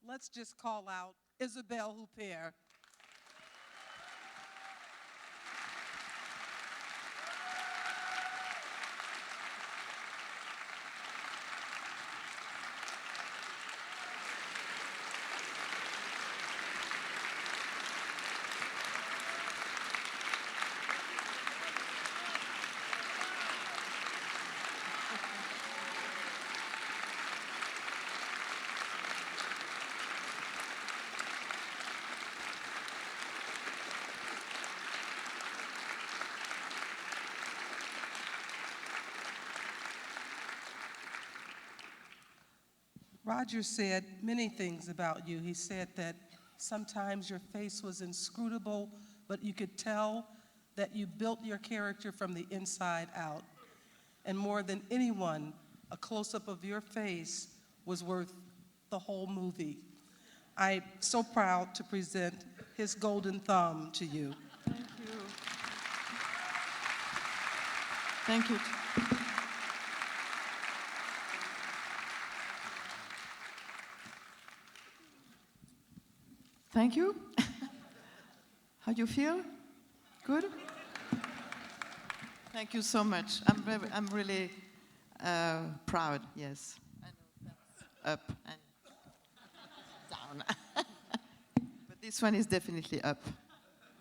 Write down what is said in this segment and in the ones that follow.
let's just call out Isabelle Huppert. Roger said many things about you. He said that sometimes your face was inscrutable, but you could tell that you built your character from the inside out. And more than anyone, a close-up of your face was worth the whole movie. I'm so proud to present his golden thumb to you. Thank you. Thank you. Thank you. How do you feel? Good? Thank you so much. I'm really proud, yes. I know that's up and down. But this one is definitely up.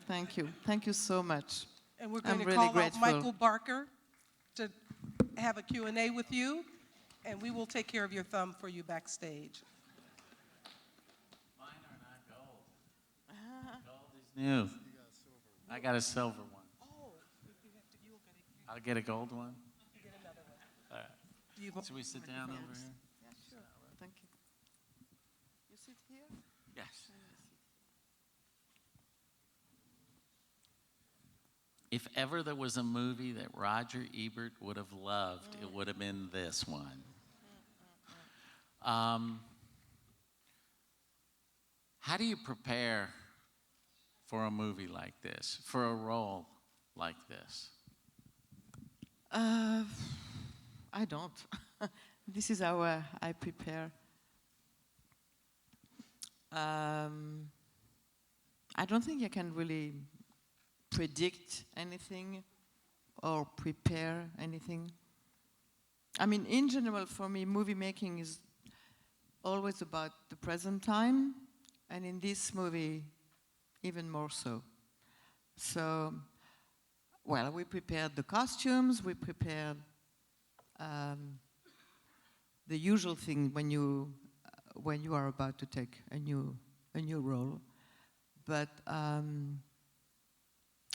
Thank you. Thank you so much. And we're going to really call grateful. out Michael Barker to have a Q&A with you, and we will take care of your thumb for you backstage. Mine are not gold. Gold is new. I got a silver one. I'll get a gold one. All right. Should we sit down over here? Yeah, sure. Thank you. You sit here? Yes. If ever there was a movie that Roger Ebert would have loved, it would have been this one. How do you prepare for a movie like this, for a role like this? I don't. This is how I prepare. I don't think I can really predict anything or prepare anything. I mean, in general, for me, movie making is always about the present time, and in this movie, even more so. So, well, we prepared the costumes, we prepared the usual thing when you are about to take a new role, but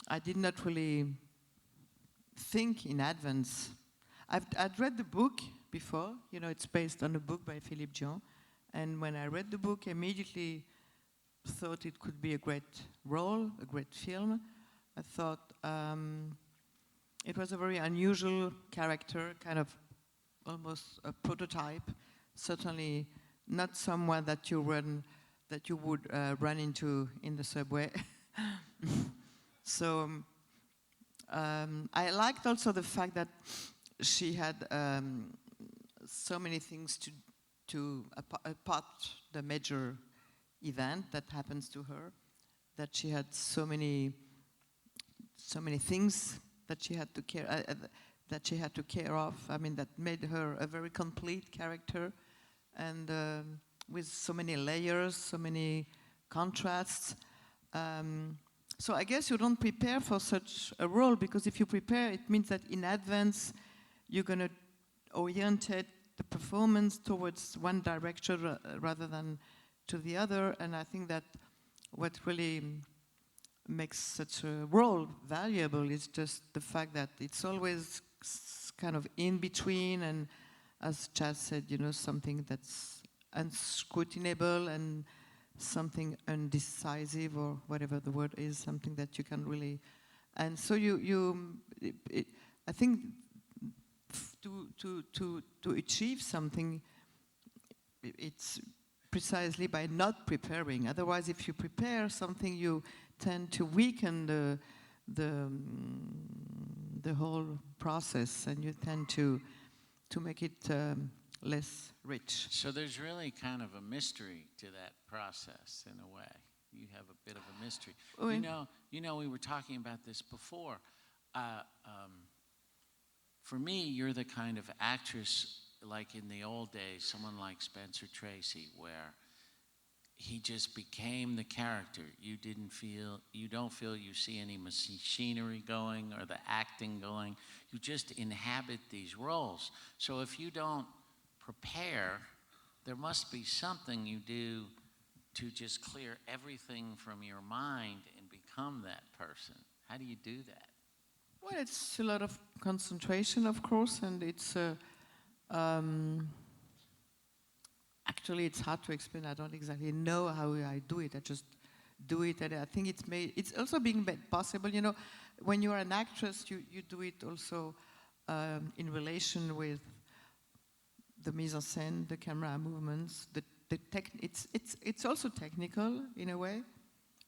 I did not really think in advance. I'd read the book before, you know, it's based on a book by Philippe Dion, and when I read the book, I immediately thought it could be a great role, a great film. I thought it was a very unusual character, kind of almost a prototype, certainly not someone that you would run into in the subway. So I liked also the fact that she had so many things to apart the major event that happens to her, that she had so many things that she had to care of. I mean, that made her a very complete character, and with so many layers, so many contrasts. So I guess you don't prepare for such a role, because if you prepare, it means that in advance you're going to orientate the performance towards one direction rather than to the other. And I think that what really makes such a role valuable is just the fact that it's always kind of in between, and as Chad said, you know, something that's unscrutinable and something undecisive, or whatever the word is, something that you can really, and so I think to achieve something, it's precisely by not preparing. Otherwise, if you prepare something, you tend to weaken the whole process, and you tend to make it less rich. So there's really kind of a mystery to that process in a way. You have a bit of a mystery. Oui. You know, we were talking about this before. For me, you're the kind of actress, like in the old days, someone like Spencer Tracy, where he just became the character. You don't feel you see any machinery going or the acting going. You just inhabit these roles. So if you don't prepare, there must be something you do to just clear everything from your mind and become that person. How do you do that? Well, it's a lot of concentration, of course, and it's actually it's hard to explain. I don't exactly know how I do it. I just do it, and I think it's also being made possible. You know, when you are an actress, you do it also in relation with the mise en scène, the camera movements. It's also technical in a way,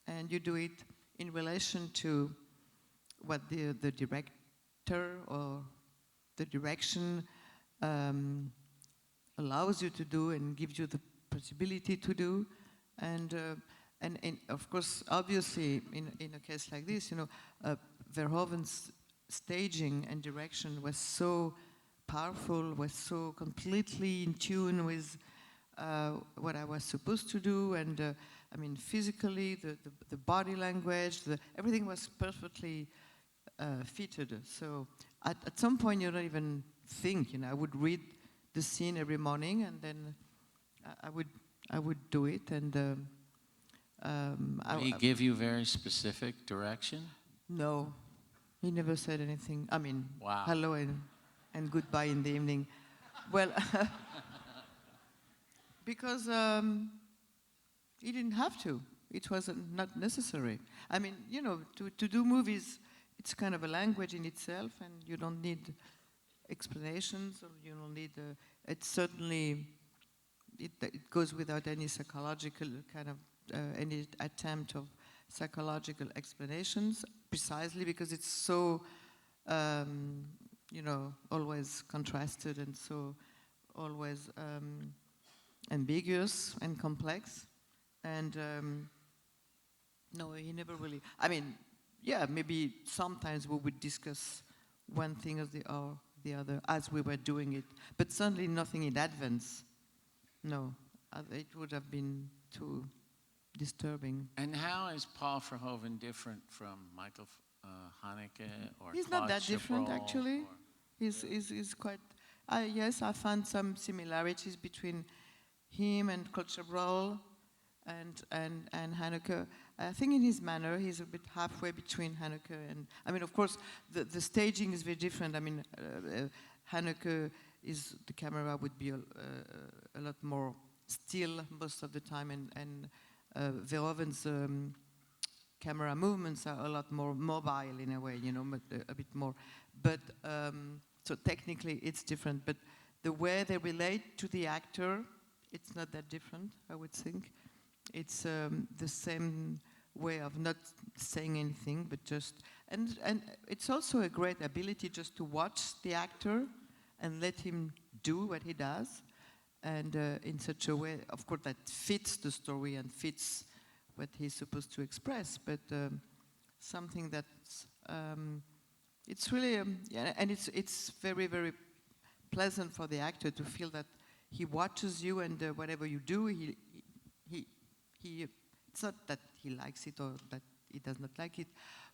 and you do it in relation to what the director or the direction allows you to do and gives you the possibility to do. And of course, obviously, in a case like this, you know, Verhoeven's staging and direction was so powerful, was so completely in tune with what I was supposed to do, and I mean, physically, the body language, everything was perfectly fitted. So at some point, you don't even think. You know, I would read the scene every morning, and then I would do it. And Did he give you very specific direction? No, he never said anything. I mean, Wow. hello and goodbye in the evening. Well, because he didn't have to. It was not necessary. I mean, you know, to do movies, it's kind of a language in itself, and you don't need explanations, or you don't need. It's certainly it goes without any psychological kind of any attempt of psychological explanations, precisely because it's so you know, always contrasted and so always ambiguous and complex. And no, he never really. I mean, yeah, maybe sometimes we would discuss one thing or the other as we were doing it, but certainly nothing in advance. No, it would have been too disturbing. And how is Paul Verhoeven different from Michael Haneke or He's Claude not that different, Chabrol, actually. or- He's quite. Yes, I found some similarities between him and Claude Chabrol and Haneke. I think in his manner, he's a bit halfway between Haneke and. I mean, of course, the staging is very different. I mean, Haneke the camera would be a lot more still most of the time, and Verhoeven's camera movements are a lot more mobile in a way, you know, a bit more. But so technically it's different, but the way they relate to the actor, it's not that different, I would think. It's the same way of not saying anything, but just, and it's also a great ability just to watch the actor and let him do what he does, and in such a way, of course, that fits the story and fits what he's supposed to express, but something that's, it's really, yeah, and it's very, very pleasant for the actor to feel that he watches you, and whatever you do, he it's not that he likes it or that he does not like it,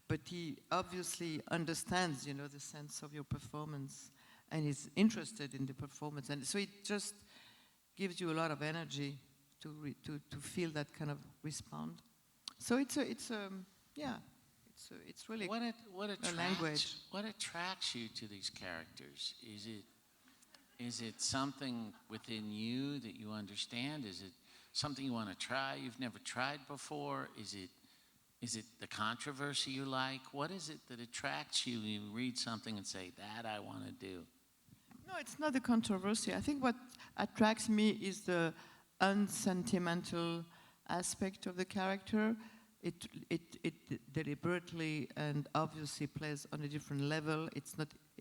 but he obviously understands, you know, the sense of your performance, and is interested in the performance, and so it just gives you a lot of energy to feel that kind of respond. So it's really What a language. What attracts you to these characters? Is it something within you that you understand? Is it something you want to try you've never tried before? Is it the controversy you like? What is it that attracts you? You read something and say, that I want to do. No, it's not the controversy. I think what attracts me is the unsentimental aspect of the character. It deliberately and obviously plays on a different level.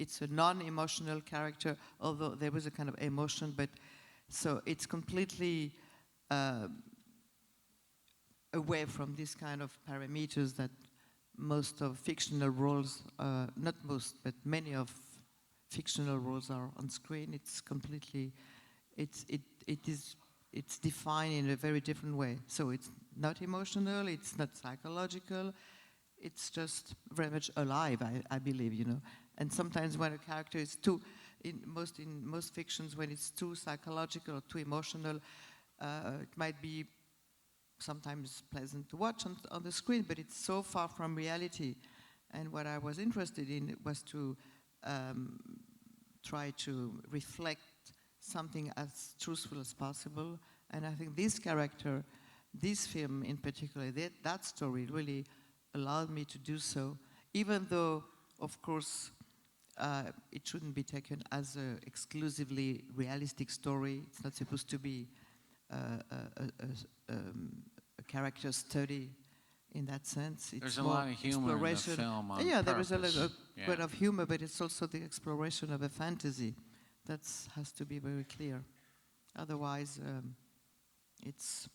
it's a non-emotional character, although there was a kind of emotion, but so it's completely away from this kind of parameters that most of fictional roles, not most, but many of fictional roles are on screen. It's completely, it's defined in a very different way. So it's not emotional, it's not psychological, it's just very much alive, I believe, you know. And sometimes when a character is too, in most fictions, when it's too psychological or too emotional, it might be sometimes pleasant to watch on the screen, but it's so far from reality. And what I was interested in was to try to reflect something as truthful as possible. And I think this character, this film in particular, that story really allowed me to do so, even though, of course, it shouldn't be taken as an exclusively realistic story. It's not supposed to be a character study in that sense. It's There's a more lot of humor in the film on yeah, there is a purpose. bit of humor, but it's also the exploration of a fantasy. That has to be very clear. Otherwise, it's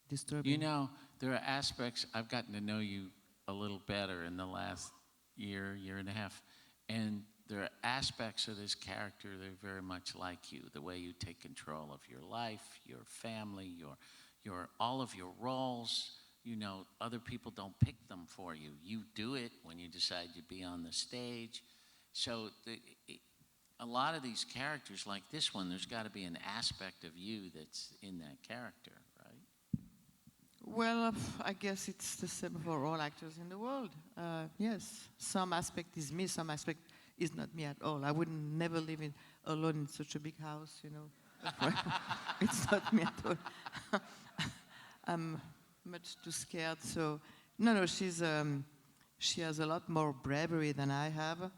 disturbing. You know, there are aspects, I've gotten to know you a little better in the last year and a half, and there are aspects of this character that are very much like you, the way you take control of your life, your family, your all of your roles. You know, other people don't pick them for you. You do it when you decide to be on the stage. So a lot of these characters, like this one, there's got to be an aspect of you that's in that character, right? Well, I guess it's the same for all actors in the world. Yes, some aspect is me, some aspect is not me at all. I would never live alone in such a big house, you know. It's not me at all. I'm much too scared. So, no, she has a lot more bravery than I have.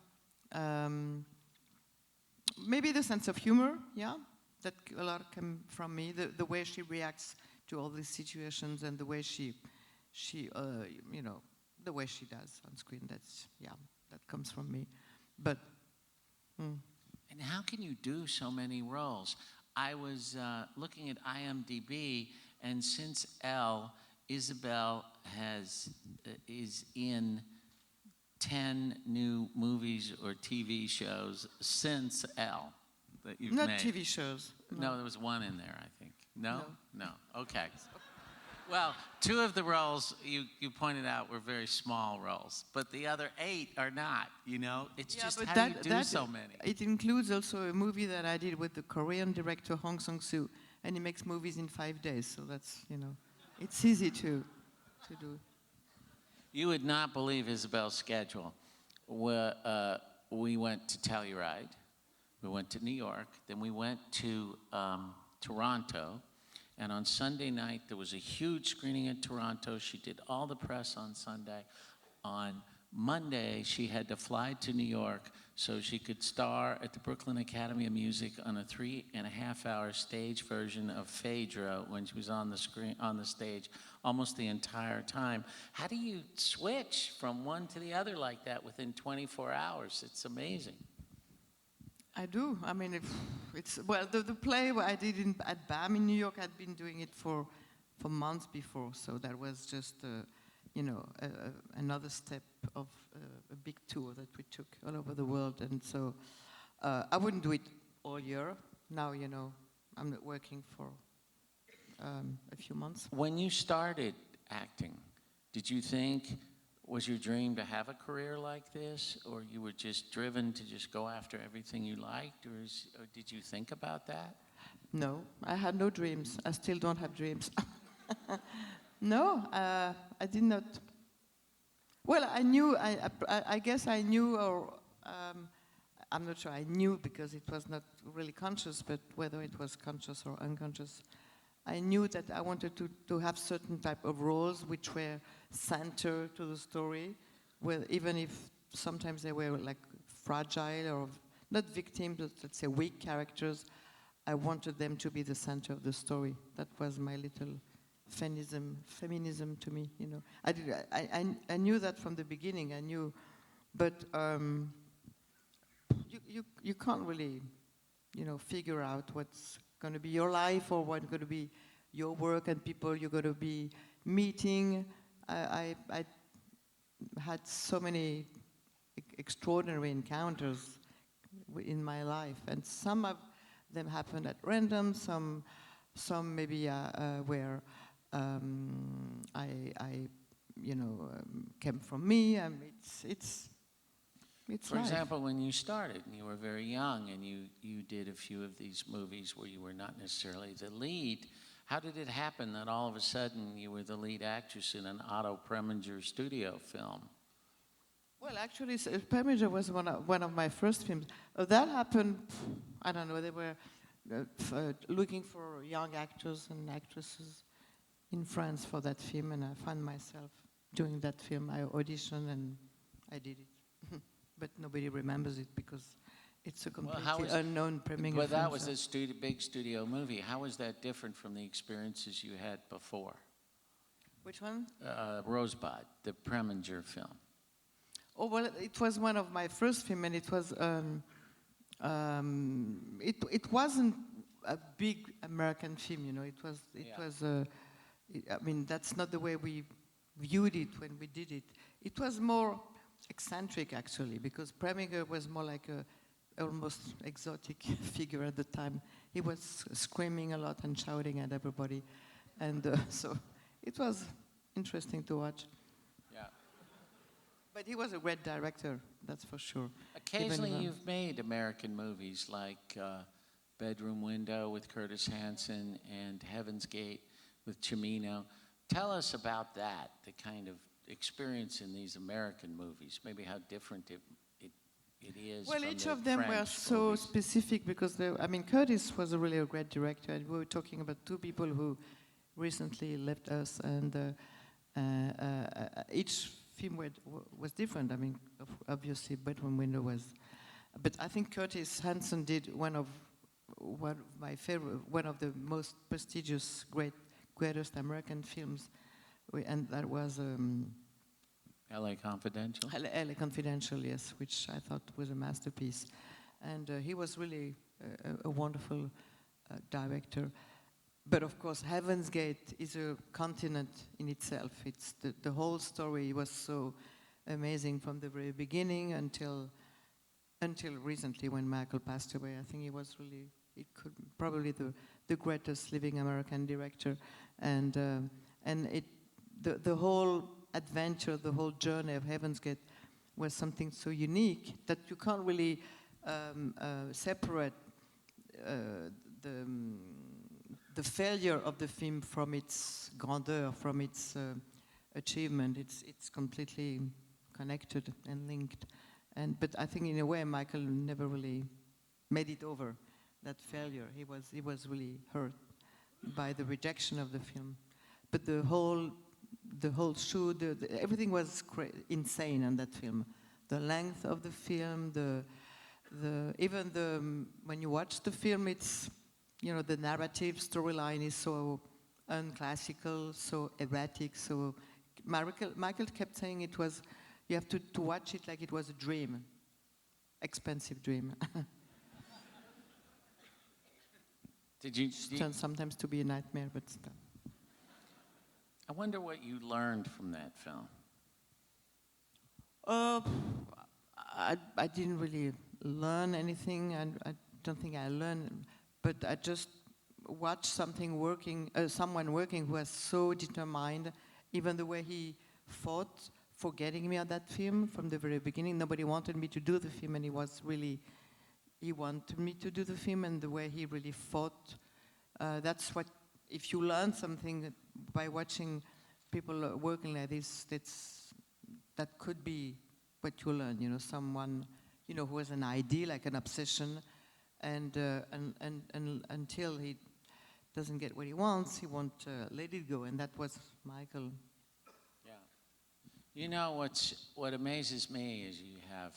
Maybe the sense of humor, yeah, that a lot came from me. The way she reacts to all these situations and the way she you know, the way she does on screen. That comes from me. But. And how can you do so many roles? I was looking at IMDb, and since Elle, Isabelle is in 10 new movies or TV shows since Elle that you've Not made. TV shows. No, there was one in there, I think. No? No. Okay. Well, 2 of the roles you pointed out were very small roles, but the other 8 are not, you know? It's just but how do you do so many? It includes also a movie that I did with the Korean director Hong Sang-soo, and he makes movies in 5 days, so that's, you know, it's easy to do. You would not believe Isabel's schedule. We went to Telluride, we went to New York, then we went to Toronto, and on Sunday night there was a huge screening in Toronto. She did all the press on Sunday. On Monday, she had to fly to New York so she could star at the Brooklyn Academy of Music on a 3.5-hour stage version of Phaedra when she was on the stage almost the entire time. How do you switch from one to the other like that within 24 hours? It's amazing. I do. I mean, well, the play I did at BAM in New York, I'd been doing it for months before, so that was just, you know, another step of a big tour that we took all over the world. And so I wouldn't do it all year. Now, you know, I'm not working for a few months. When you started acting, did you think, was your dream to have a career like this, or you were just driven to just go after everything you liked, or did you think about that? No, I had no dreams. I still don't have dreams. No, I did not. Well, I knew, I guess I knew, or I'm not sure I knew because it was not really conscious, but whether it was conscious or unconscious, I knew that I wanted to have certain type of roles which were center to the story, where even if sometimes they were like fragile or not victims, but let's say weak characters, I wanted them to be the center of the story. That was my little feminism to me, you know. I knew that from the beginning. I knew, but you can't really, figure out what's going to be your life or what's going to be your work and people you're going to be meeting. I had so many extraordinary encounters in my life, and some of them happened at random. Some maybe where I came from me. It's For life. example, when you started and you were very young and you did a few of these movies where you were not necessarily the lead, how did it happen that all of a sudden you were the lead actress in an Otto Preminger studio film? Well, actually, Preminger was one of my first films. That happened, I don't know, they were looking for young actors and actresses in France for that film, and I found myself doing that film. I auditioned and I did it. But nobody remembers it because it's a completely unknown Preminger film. But that was a big studio movie. How was that different from the experiences you had before? Which one? Rosebud, the Preminger film. Oh, well, it was one of my first films, and it was, it wasn't a big American film, I mean, that's not the way we viewed it when we did it. It was more eccentric, actually, because Preminger was more like a almost exotic figure at the time. He was screaming a lot and shouting at everybody, and so it was interesting to watch. Yeah. But he was a great director, that's for sure. Occasionally you've made American movies like Bedroom Window with Curtis Hanson and Heaven's Gate with Cimino. Tell us about that, the kind of experience in these American movies, maybe how different it is. Well, from each the of them were French so movies. specific because, Curtis was really a great director, and we were talking about two people who recently left us, and each film was different. I mean, obviously, Bedroom Window was, but I think Curtis Hanson did one of my favorite, one of the most prestigious, greatest American films, and that was L.A. Confidential? Elle Confidential, yes, which I thought was a masterpiece. And he was really a wonderful director. But of course, Heaven's Gate is a continent in itself. It's the whole story was so amazing from the very beginning until recently when Michael passed away. I think he was really, probably the greatest living American director. And the whole adventure, the whole journey of Heaven's Gate was something so unique that you can't really separate the failure of the film from its grandeur, from its achievement. It's completely connected and linked. But I think in a way Michael never really made it over, that failure. He was really hurt by the rejection of the film. But the whole shoot, everything was insane on that film. The length of the film, when you watch the film, it's, the narrative storyline is so unclassical, so erratic, so Michael kept saying you have to watch it like it was a dream, expensive dream. Turns sometimes to be a nightmare, but still. I wonder what you learned from that film. I didn't really learn anything, and I don't think I learned, but I just watched someone working who was so determined, even the way he fought for getting me on that film from the very beginning. Nobody wanted me to do the film, and he wanted me to do the film, and the way he really fought, that's what, if you learn something by watching people working like this, that could be what you learn, someone, who has an idea, like an obsession, and until he doesn't get what he wants, he won't let it go, and that was Michael. Yeah. What amazes me is you have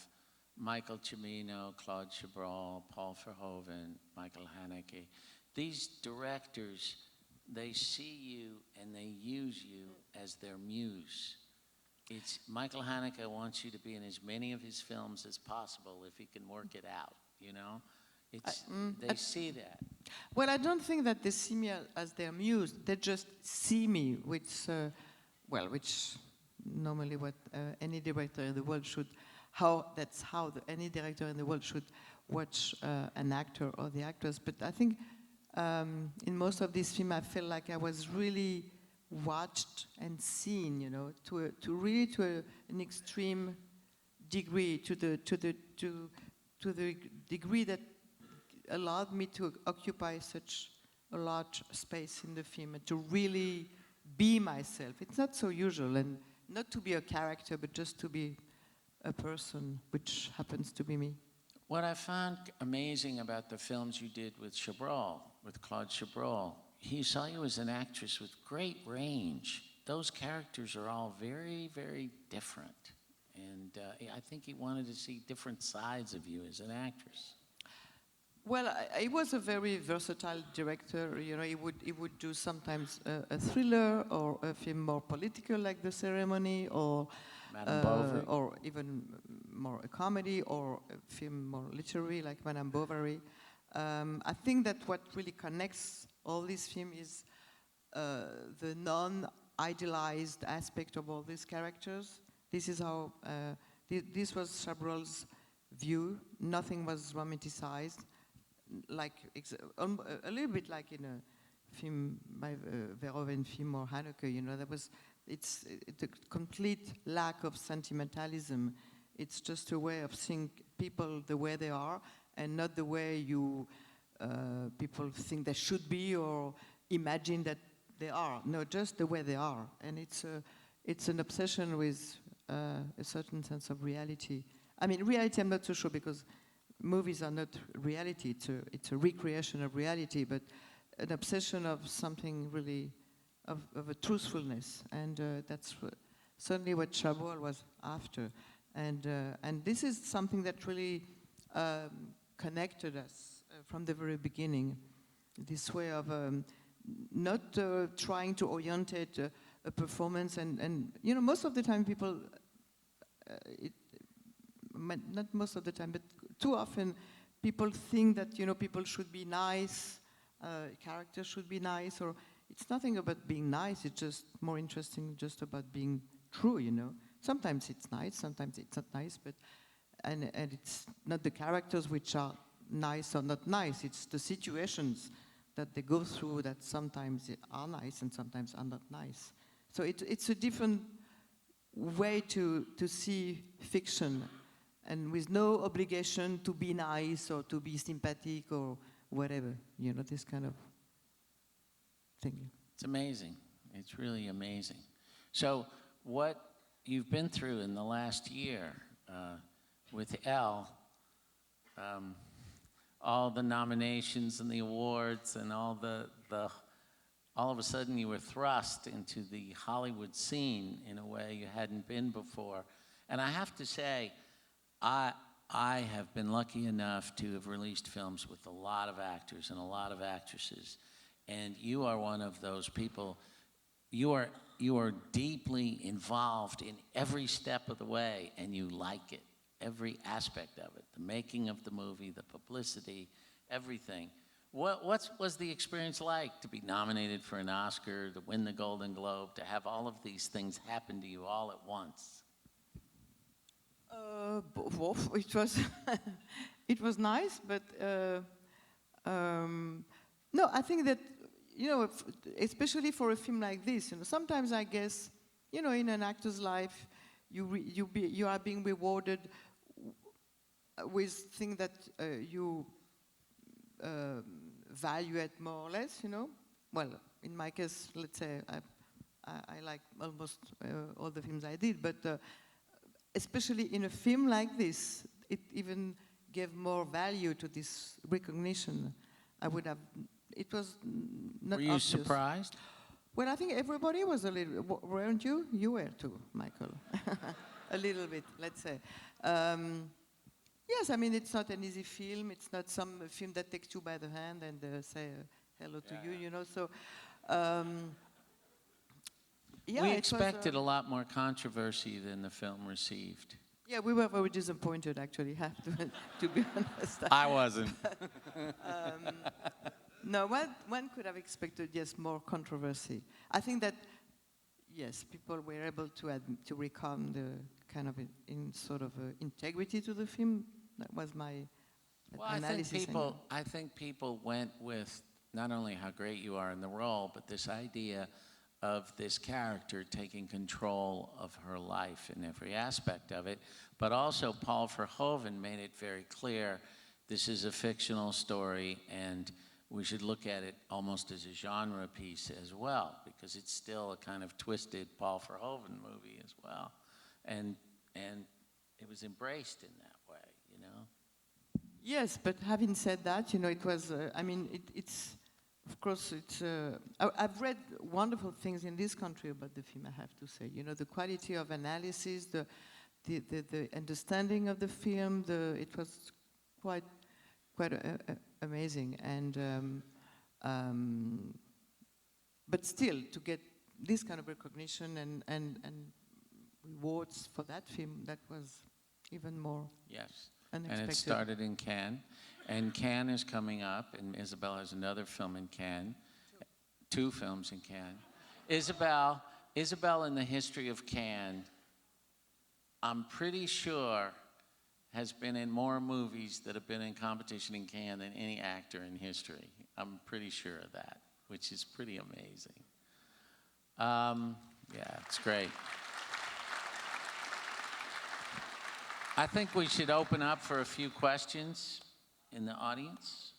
Michael Cimino, Claude Chabrol, Paul Verhoeven, Michael Haneke. These directors, they see you and they use you as their muse. Michael Haneke wants you to be in as many of his films as possible if he can work it out. you know? They see that. Well, I don't think that they see me as their muse. They just see me, which normally what any director in the world should, that's how any director in the world should watch an actor or the actress. But I think in most of these films, I felt like I was really watched and seen, you know, to an extreme degree, to the degree that allowed me to occupy such a large space in the film and to really be myself. It's not so usual, and not to be a character, but just to be a person, which happens to be me. What I found amazing about the films you did with Chabrol, with Claude Chabrol, he saw you as an actress with great range. Those characters are all very, very different. And I think he wanted to see different sides of you as an actress. Well, he was a very versatile director. You know, he would do sometimes a thriller or a film more political, like The Ceremony, or Madame Bovary. or even more a comedy, or a film more literary, like Madame Bovary. I think that what really connects all these films is the non-idealized aspect of all these characters. This is how this was Chabrol's view. Nothing was romanticized. Like a little bit like in a film by Verhoeven film or Haneke, you know, it's a complete lack of sentimentalism. It's just a way of seeing people the way they are, and not the way people think they should be or imagine that they are. No, just the way they are. And it's an obsession with a certain sense of reality. I mean, reality I'm not so sure, because movies are not reality. It's a recreation of reality, but an obsession of something really, of a truthfulness. And that's certainly what Chabrol was after. And this is something that really connected us from the very beginning. This way of not trying to orientate a performance. And you know, most of the time people, not most of the time, but too often people think that, you know, people should be nice, characters should be nice, or it's nothing about being nice, it's just more interesting just about being true, you know. Sometimes it's nice, sometimes it's not nice, but and it's not the characters which are nice or not nice, it's the situations that they go through that sometimes are nice and sometimes are not nice. So it's a different way to see fiction, and with no obligation to be nice or to be sympathetic or whatever, you know, this kind of thing. It's amazing. It's really amazing. So what you've been through in the last year with Elle, all the nominations and the awards and all of a sudden you were thrust into the Hollywood scene in a way you hadn't been before. And I have to say, I have been lucky enough to have released films with a lot of actors and a lot of actresses, and you are one of those people. You are deeply involved in every step of the way, and you like it, every aspect of it, the making of the movie, the publicity, everything. What was the experience like to be nominated for an Oscar, to win the Golden Globe, to have all of these things happen to you all at once? It was it was nice, but no, I think that, you know, especially for a film like this, you know, sometimes I guess, you know, in an actor's life, you are being rewarded with things that you value it more or less, you know. Well, in my case, let's say I like almost all the films I did, but especially in a film like this, it even gave more value to this recognition. It was not Were you obvious. surprised? Well, I think everybody was a little, weren't you? You were too, Michael. A little bit, let's say. Yes, I mean, it's not an easy film. It's not some film that takes you by the hand and say hello to you, you know. So, yeah, We expected a lot more controversy than the film received. Yeah, we were very disappointed, actually, have to be honest. I wasn't. No, one could have expected, yes, more controversy. I think that, yes, people were able to recount the kind of in sort of integrity to the film. That was my Well, I think analysis. I think people went with not only how great you are in the role, but this idea of this character taking control of her life in every aspect of it. But also, Paul Verhoeven made it very clear this is a fictional story, and we should look at it almost as a genre piece as well, because it's still a kind of twisted Paul Verhoeven movie as well. And it was embraced in that way, you know? Yes, but having said that, you know, it was, I mean, it's, of course, it's, I've read wonderful things in this country about the film, I have to say. You know, the quality of analysis, the understanding of the film, it was quite amazing. And, but still, to get this kind of recognition and rewards for that film, that was even more Yes. unexpected. And it started in Cannes. And Cannes is coming up, and Isabel has another film in Cannes. Two films in Cannes. Isabel in the history of Cannes, I'm pretty sure, has been in more movies that have been in competition in Cannes than any actor in history. I'm pretty sure of that, which is pretty amazing. Yeah, it's great. I think we should open up for a few questions in the audience.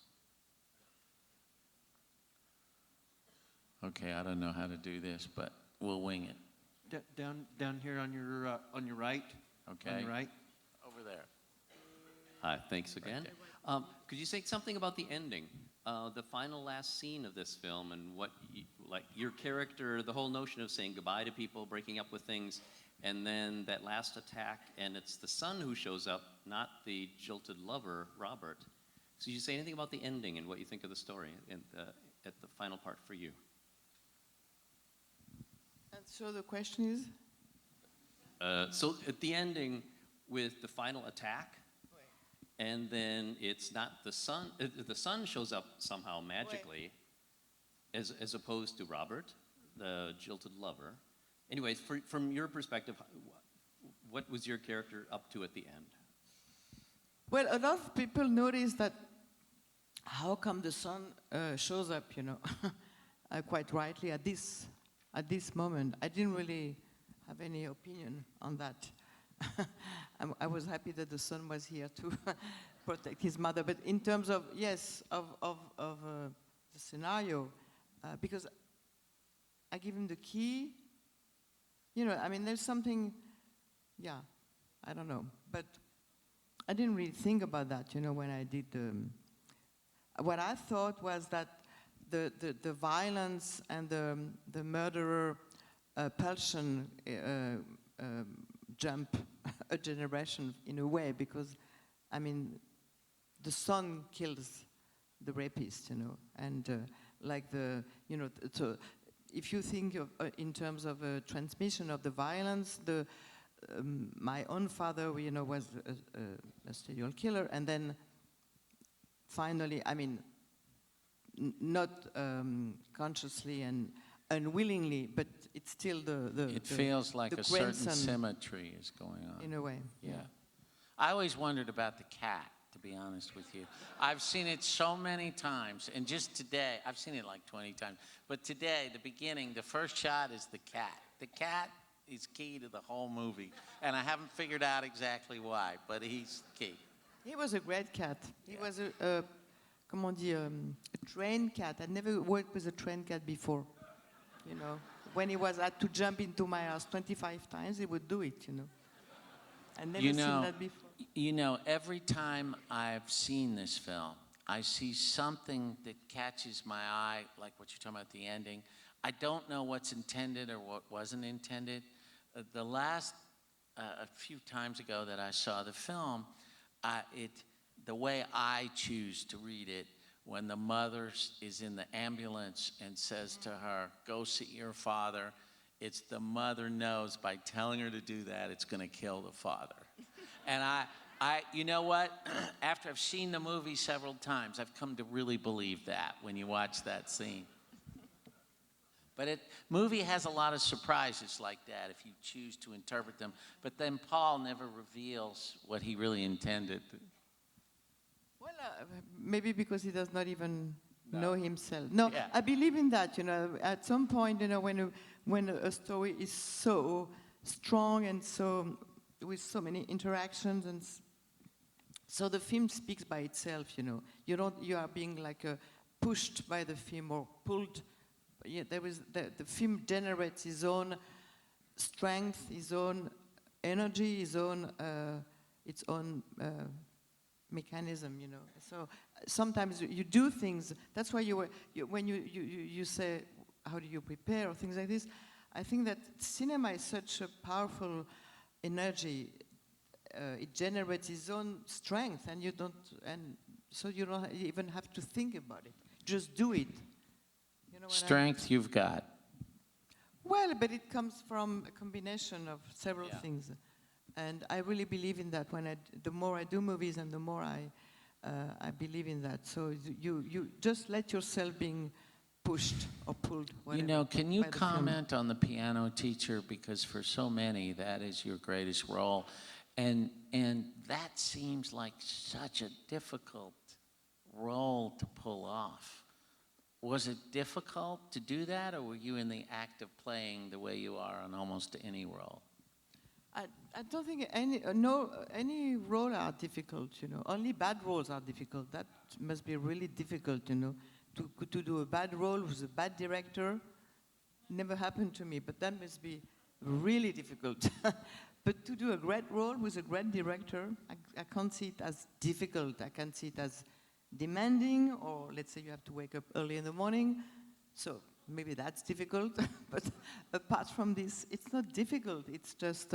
Okay, I don't know how to do this, but we'll wing it. Down here on your right. Okay. On your right. Over there. Hi, thanks again. Could you say something about the ending, the final last scene of this film, and what, like your character, the whole notion of saying goodbye to people, breaking up with things, and then that last attack, and it's the son who shows up, not the jilted lover, Robert. So did you say anything about the ending and what you think of the story and at the final part for you? And so the question is? So at the ending with the final attack, and then it's not the son, the son shows up somehow magically, as opposed to Robert, the jilted lover. Anyways, from your perspective, what was your character up to at the end? Well, a lot of people notice that how come the son shows up, you know, quite rightly at this moment. I didn't really have any opinion on that. I was happy that the son was here to protect his mother. But in terms of, yes, of the scenario, because I give him the key, you know, I mean, there's something, yeah, I don't know. But I didn't really think about that, you know, when I did what I thought was that the violence and the murderer pulsion jump a generation in a way, because, I mean, the son kills the rapist, you know, and like the, you know, so if you think of in terms of transmission of the violence, my own father, you know, was a serial killer, and then finally, I mean, not consciously and unwillingly, but it's still It feels like a certain grandson, symmetry is going on. in a way. Yeah. I always wondered about the cat, to be honest with you. I've seen it so many times, and just today, I've seen it like 20 times, but today, the beginning, the first shot is the cat. The cat is key to the whole movie, and I haven't figured out exactly why, but he's key. He was a great cat. He was a comment on dit, a trained cat. I'd never worked with a trained cat before, you know. When he had to jump into my house 25 times, he would do it, you know. I'd never seen that before. You know, every time I've seen this film, I see something that catches my eye, like what you're talking about at the ending. I don't know what's intended or what wasn't intended. A few times ago that I saw the film, the way I choose to read it, when the mother is in the ambulance and says to her, go see your father, it's the mother knows by telling her to do that, it's going to kill the father. And you know what? After I've seen the movie several times, I've come to really believe that when you watch that scene. But movie has a lot of surprises like that if you choose to interpret them. But then Paul never reveals what he really intended. Well, maybe because he does not even know himself. No, Yeah. I believe in that. At some point, when a story is so strong and so with so many interactions, and so the film speaks by itself. You are being like pushed by the film or pulled. Yeah, the film generates its own strength, its own energy, its own mechanism, So sometimes you do things. That's why when you say, how do you prepare or things like this? I think that cinema is such a powerful energy. It generates its own strength, and so you don't even have to think about it. Just do it. Strength you've got. Well, but it comes from a combination of several things. And I really believe in that. The more I do movies, and the more I believe in that. So you just let yourself being pushed or pulled. Whatever, can you by the film. comment on the piano teacher? Because for so many, that is your greatest role. And that seems like such a difficult role to pull off. Was it difficult to do that, or were you in the act of playing the way you are on almost any role? I don't think any role are difficult, Only bad roles are difficult. That must be really difficult, To do a bad role with a bad director. Never happened to me, but that must be really difficult. But to do a great role with a great director, I can't see it as difficult. I can see it as demanding, or let's say you have to wake up early in the morning. So maybe that's difficult. But apart from this, it's not difficult. It's just,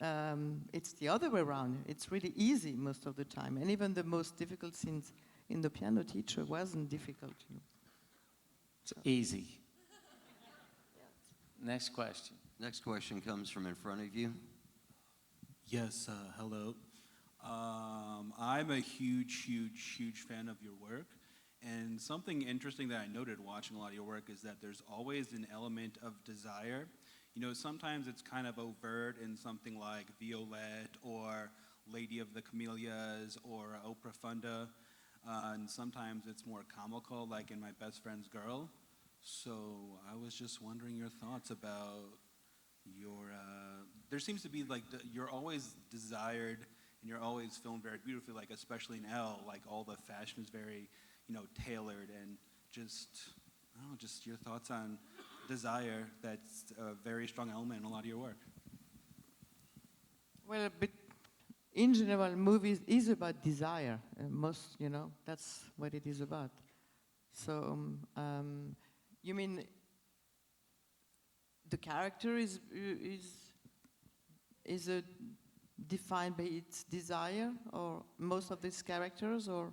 it's the other way around. It's really easy most of the time. And even the most difficult scenes in The Piano Teacher wasn't difficult. It's easy. Next question. Next question comes from in front of you. Yes, hello. I'm a huge fan of your work. And something interesting that I noted watching a lot of your work is that there's always an element of desire. Sometimes it's kind of overt in something like Violette or Lady of the Camellias or O Profunda. And sometimes it's more comical, like in My Best Friend's Girl. So I was just wondering your thoughts about there seems to be like, you're always desired and you're always filmed very beautifully, like especially in Elle, like all the fashion is very, tailored, and just your thoughts on desire. That's a very strong element in a lot of your work. Well, but in general, movies is about desire. That's what it is about. So, you mean the character is defined by its desire, or most of these characters, or?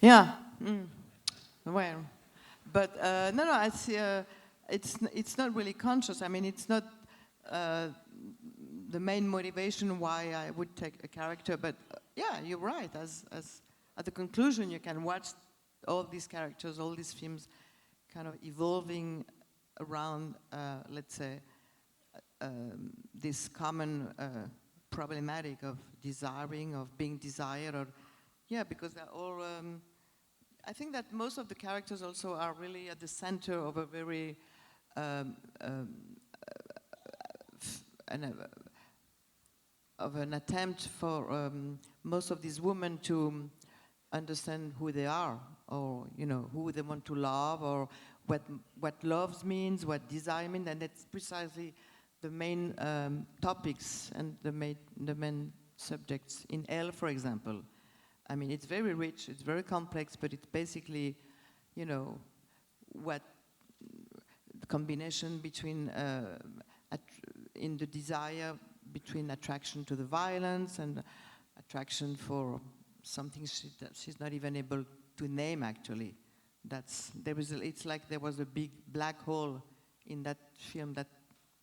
Yeah. Well, but no. I see. It's not really conscious. I mean, it's not the main motivation why I would take a character. But yeah, you're right. As at the conclusion, you can watch all these characters, all these films, kind of evolving around, let's say, this common problematic of desiring, of being desired, or because they're all. I think that most of the characters also are really at the center of a very of an attempt for most of these women to understand who they are or who they want to love, or what love means, what desire means, and that's precisely the main topics and the main subjects in Elle, for example. I mean, it's very rich, it's very complex, but it's basically, what the combination between in the desire between attraction to the violence and attraction for something she's not even able to name, actually. It's like there was a big black hole in that film. That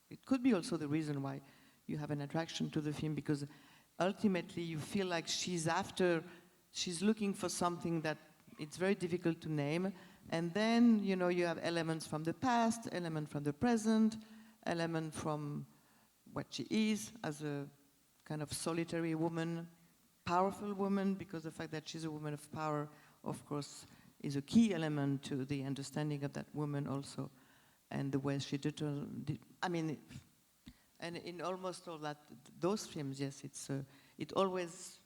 it could be also the reason why you have an attraction to the film, because ultimately you feel like she's looking for something that it's very difficult to name. And then, you have elements from the past, element from the present, element from what she is as a kind of solitary woman, powerful woman, because the fact that she's a woman of power, of course, is a key element to the understanding of that woman also, and the way she did. And in almost all those films, yes, it always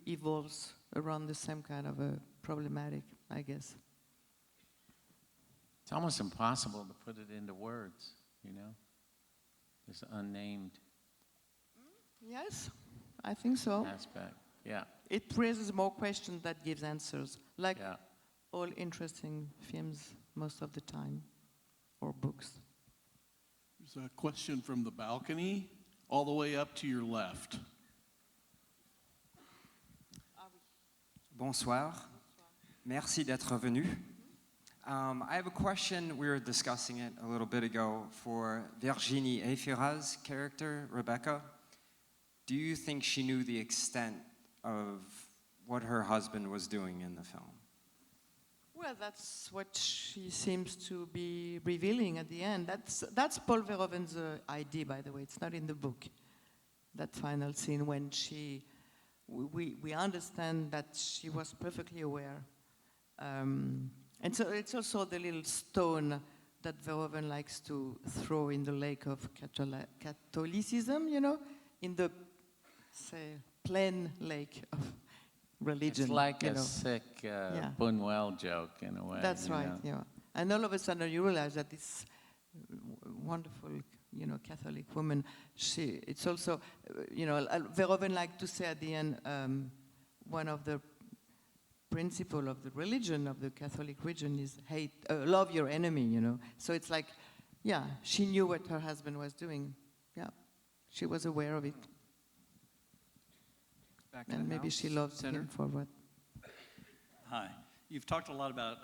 evolves around the same kind of a problematic, I guess. It's almost impossible to put it into words, this unnamed Yes, I think so. aspect. Yeah. It raises more questions than gives answers, like Yeah. all interesting films most of the time, or books. There's a question from the balcony, all the way up to your left. Bonsoir. Merci d'être venu. I have a question. We were discussing it a little bit ago for Virginie Efira's character, Rebecca. Do you think she knew the extent of what her husband was doing in the film? Well, that's what she seems to be revealing at the end. That's Paul Verhoeven's idea, by the way. It's not in the book. That final scene when we understand that she was perfectly aware. And so it's also the little stone that Verhoeven likes to throw in the lake of Catholicism, in the, say, plain lake of religion. It's like you a know. sick Yeah. Buñuel joke in a way. That's right, yeah. And all of a sudden you realize that this wonderful, Catholic woman, it's also, Verhoeven liked to say at the end, one of the principle of the religion, of the Catholic religion, is love your enemy, So it's like, yeah, she knew what her husband was doing. Yeah, she was aware of it. Back to And the maybe house, she loved center. him for what. Hi. You've talked a lot about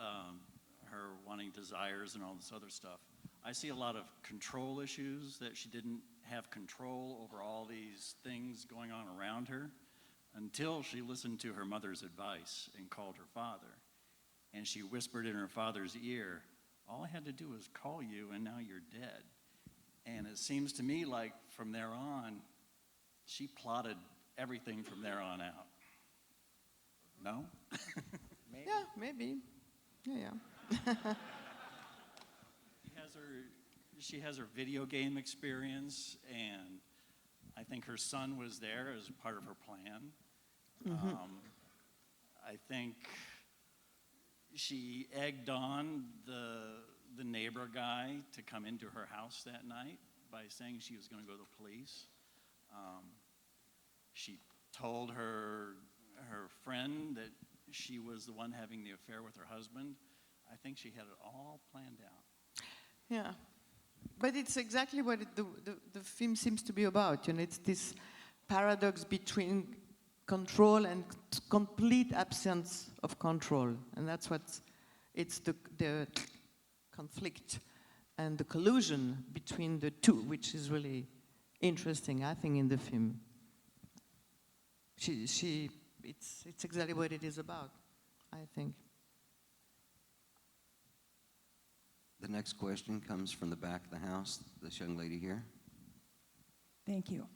her wanting desires and all this other stuff. I see a lot of control issues, that she didn't have control over all these things going on around her until she listened to her mother's advice and called her father. And she whispered in her father's ear, all I had to do was call you and now you're dead. And it seems to me like from there on, she plotted everything from there on out. No? Maybe. Yeah, maybe. Yeah. She has her video game experience, and I think her son was there as part of her plan. I think she egged on the neighbor guy to come into her house that night by saying she was going to go to the police. She told her friend that she was the one having the affair with her husband. I think she had it all planned out. Yeah. But it's exactly what the film seems to be about. It's this paradox between control and complete absence of control. And that's it's the conflict and the collusion between the two, which is really interesting, I think, in the film. It's exactly what it is about, I think. The next question comes from the back of the house, this young lady here. Thank you.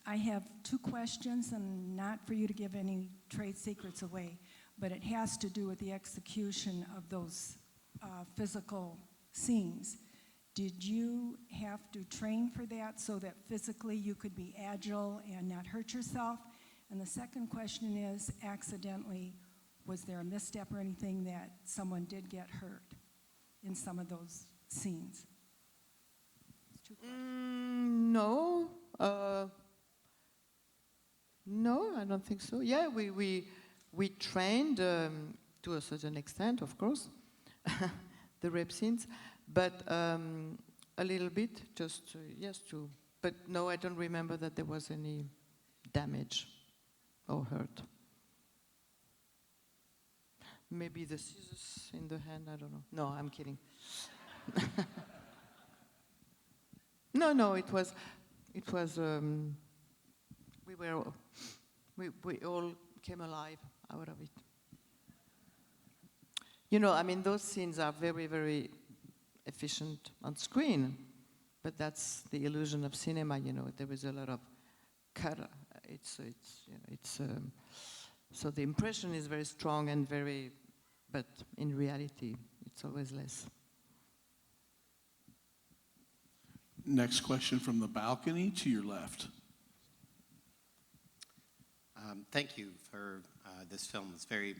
I have two questions, and not for you to give any trade secrets away, but it has to do with the execution of those physical scenes. Did you have to train for that so that physically you could be agile and not hurt yourself? And the second question is, accidentally, Was there a misstep or anything that someone did get hurt in some of those scenes? It's two questions. No. No, I don't think so. Yeah, we trained to a certain extent, of course, the rape scenes, but a little bit, just yes, to. But no, I don't remember that there was any damage or hurt. Maybe the scissors in the hand, I don't know. No, I'm kidding. No, it was, we all came alive out of it. You know, I mean, those scenes are very, very efficient on screen, but that's the illusion of cinema, you know. There is a lot of cut. So the impression is very strong and very, but in reality, it's always less. Next question from the balcony to your left. Thank you for this film. It's very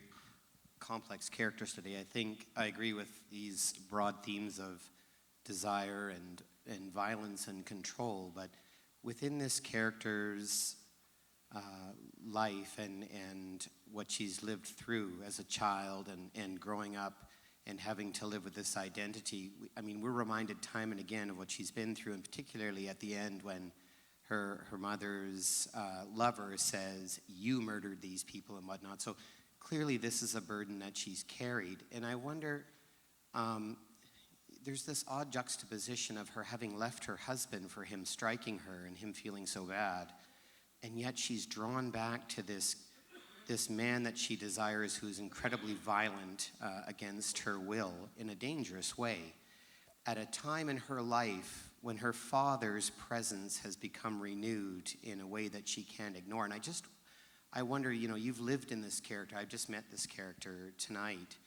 complex character study. I think I agree with these broad themes of desire and violence and control, but within this character's life and what she's lived through as a child and growing up and having to live with this identity, I mean, we're reminded time and again of what she's been through, and particularly at the end when her mother's lover says, "You murdered these people," and whatnot. So clearly this is a burden that she's carried. And I wonder, there's this odd juxtaposition of her having left her husband for him striking her and him feeling so bad, and yet she's drawn back to this man that she desires who's incredibly violent against her will in a dangerous way, at a time in her life when her father's presence has become renewed in a way that she can't ignore. And I wonder, you know, you've lived in this character. I've just met this character tonight.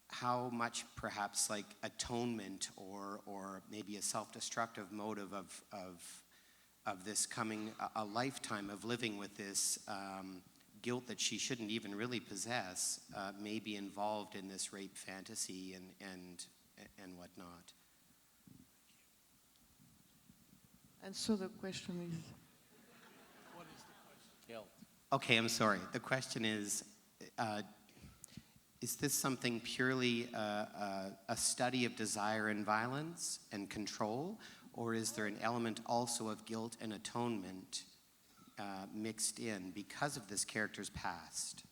How much perhaps like atonement or maybe a self-destructive motive of this coming, a lifetime of living with this guilt that she shouldn't even really possess may be involved in this rape fantasy and whatnot. And so the question is? What is the question? Guilt. Okay, I'm sorry. The question is this something purely a study of desire and violence and control, or is there an element also of guilt and atonement mixed in because of this character's past?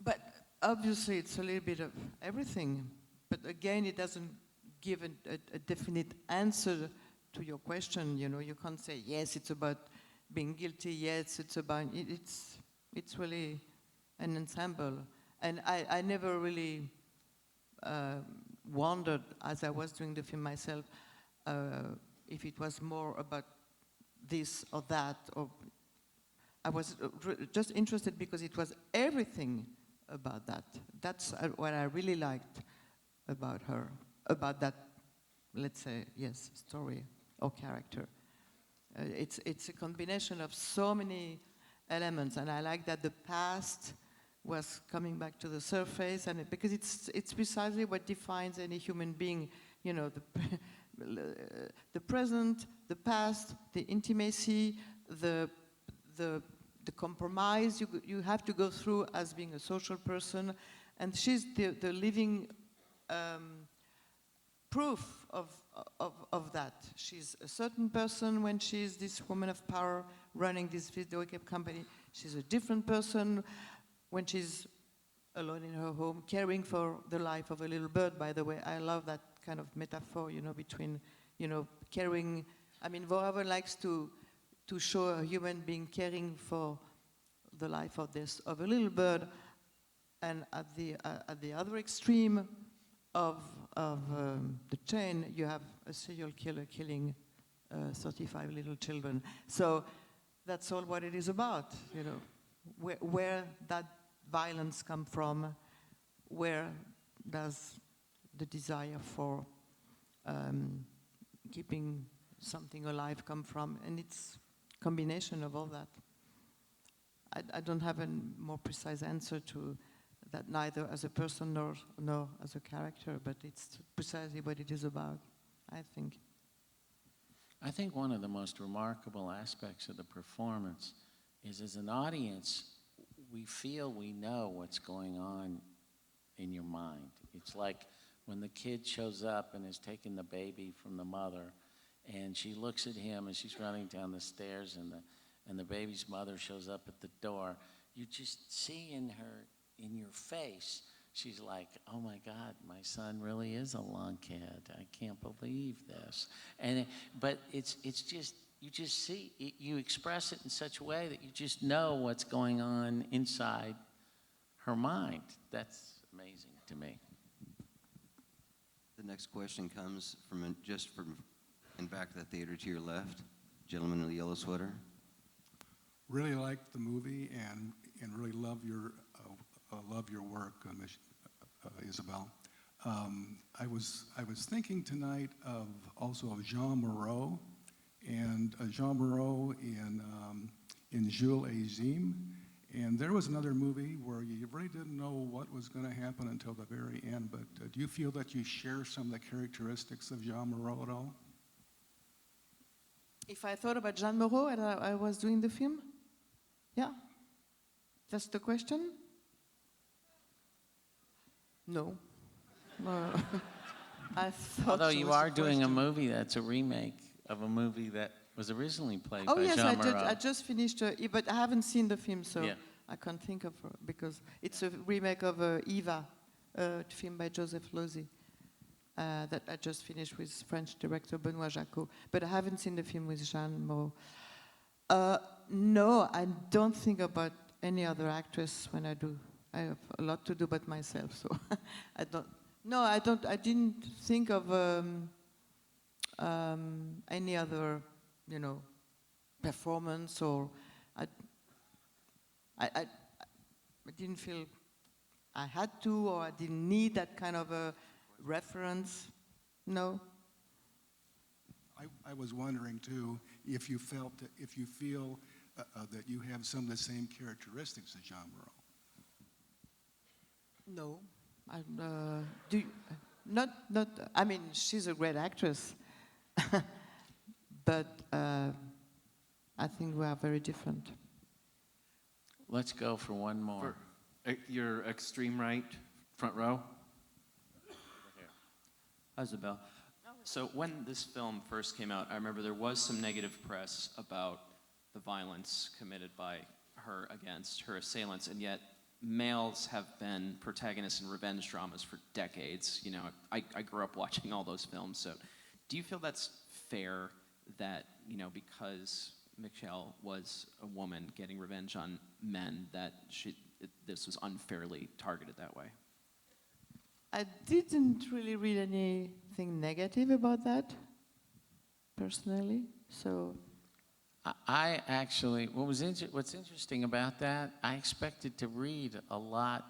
But obviously it's a little bit of everything. But again, it doesn't give a definite answer to your question. You know, you can't say, yes, it's about being guilty, yes, it's about, it's really an ensemble. And I never really wondered, as I was doing the film myself, if it was more about this or that, or I was just interested because it was everything about that. That's what I really liked about her, about that, let's say, yes, story or character. It's a combination of so many elements, and I like that the past was coming back to the surface, and because it's precisely what defines any human being, you know, the present, the past, the intimacy, the compromise you have to go through as being a social person, and she's the living proof of that. She's a certain person when she's this woman of power running this video game company. She's a different person when she's alone in her home, caring for the life of a little bird. By the way, I love that kind of metaphor, you know, between, you know, caring. I mean, Verhoeven likes to show a human being caring for the life of a little bird, and at the other extreme of the chain, you have a serial killer killing 35 little children. So that's all what it is about, you know, where that violence come from, where does the desire for keeping something alive come from, and it's a combination of all that. I don't have a more precise answer to that neither as a person nor as a character, but it's precisely what it is about, I think. I think one of the most remarkable aspects of the performance is as an audience, we feel we know what's going on in your mind. It's like when the kid shows up and is taking the baby from the mother, and she looks at him as she's running down the stairs, and the baby's mother shows up at the door. You just see in your face, she's like, oh my God, my son really is a lunkhead. I can't believe this. But it's just, you just see, you express it in such a way that you just know what's going on inside her mind. That's amazing to me. The next question comes from just from in back of the theater to your left. Gentleman in the yellow sweater. Really liked the movie and really love your work, Isabel. I was thinking tonight of Jean Moreau, and Jean Moreau in Jules et Jim, and there was another movie where you really didn't know what was going to happen until the very end. But do you feel that you share some of the characteristics of Jean Moreau at all? If I thought about Jean Moreau and I was doing the film? Yeah? That's the question? No. I thought Although so you was are the doing a question. movie that's a remake of a movie that was originally played Oh by yes, Jean Moreau. I just finished, but I haven't seen the film, so Yeah. I can't think of because it's a remake of Eva, a film by Joseph Losey that I just finished with French director Benoît Jacot. But I haven't seen the film with Jean Moreau. No, I don't think about any other actress when I do. I have a lot to do but myself, so I don't. No, I don't. I didn't think of any other, performance, or I didn't feel I had to, or I didn't need that kind of a reference. No. I was wondering too if you feel that you have some of the same characteristics as Jean Moreau. No, not. I mean, she's a great actress, but I think we are very different. Let's go for one more. Your extreme right, front row. Isabel. So when this film first came out, I remember there was some negative press about the violence committed by her against her assailants, and yet males have been protagonists in revenge dramas for decades. I grew up watching all those films, so do you feel that's fair that, because Michelle was a woman getting revenge on men, that this was unfairly targeted that way? I didn't really read anything negative about that, personally. So, I actually, what's interesting about that, I expected to read a lot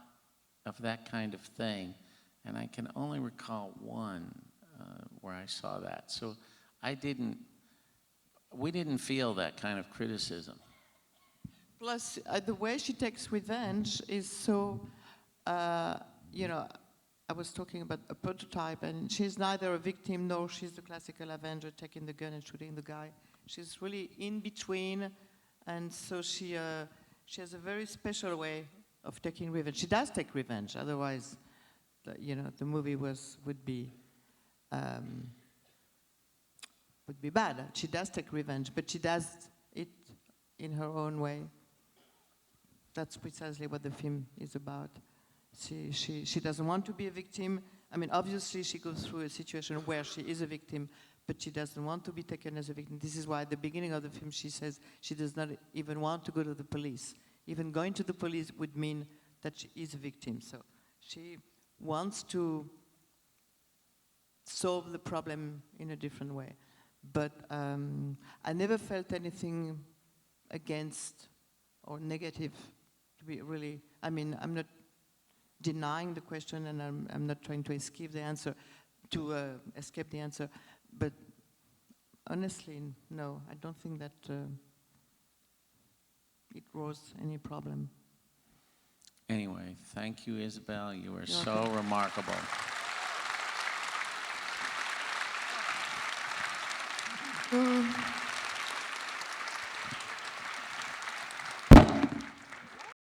of that kind of thing, and I can only recall one where I saw that. So we didn't feel that kind of criticism. plus, the way she takes revenge is so, I was talking about a prototype, and she's neither a victim nor she's the classical Avenger taking the gun and shooting the guy. She's really in between, and so she has a very special way of taking revenge. She does take revenge, otherwise, the movie would be bad. She does take revenge, but she does it in her own way. That's precisely what the film is about. She doesn't want to be a victim. I mean, obviously she goes through a situation where she is a victim, but she doesn't want to be taken as a victim. This is why at the beginning of the film she says she does not even want to go to the police. Even going to the police would mean that she is a victim. So she wants to solve the problem in a different way. But I never felt anything against or negative, to be really, I mean, I'm not denying the question, and I'm not trying to escape the answer, but honestly, no, I don't think that it rose any problem. Anyway, thank you, Isabel. You are so remarkable.